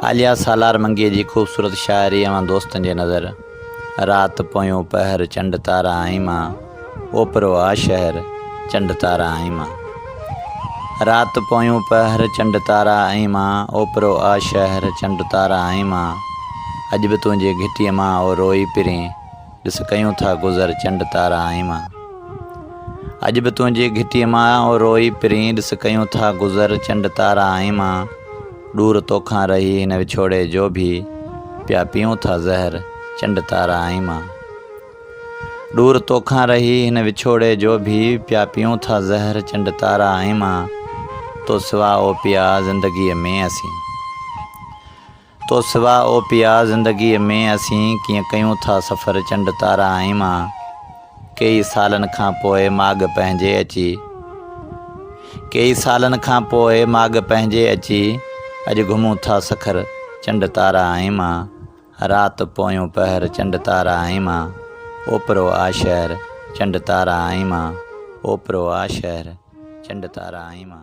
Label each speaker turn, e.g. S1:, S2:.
S1: आलिया सालार मंगी जी खूबसूरत शायरी अवां दोस्तन जे नज़र। रात पोयों पहर चंड तारा आई मां, ओपरो आ शहर चंड तारा आई मां। रात पोयों पहर चंड तारा आई मां, ओपरो आ शहर चंड तारा आई मां। अज भी तुझे घिटीअ मां ओ रोई पिरी, ॾिस कयूं था गुज़र चंड तारा आई मां। अज भी तुझे घिटीअ मां ओ रोई पिरी, ॾिस कयूं था गुज़र चंड तारा आई मां। दूर तोखां रही हिन विछोड़े जो भी, पिया पियूं था ज़हर चंड तारा आई मां। दूर तोखां रही हिन विछोड़े जो भी, पिया पियूं था ज़हर चंड तारा आई मां। तो सिवा ओ पिया ज़िंदगीअ में असीं, तो सिवा ओ पिया ज़िंदगीअ में असीं, कीअं कयूं था सफ़र चंड तारा आई मां। कई सालन खां पोइ माॻ पंहिंजे अची, कई सालन खां पोइ माॻ पंहिंजे अची, अॼु घुमूं था सखर चंड तारा आई मां। रात पोयों पहर चंड तारा आई मां, ओपरो आ शहर चंड तारा आई मां। ओपरो आ शहर चंड तारा आई मां।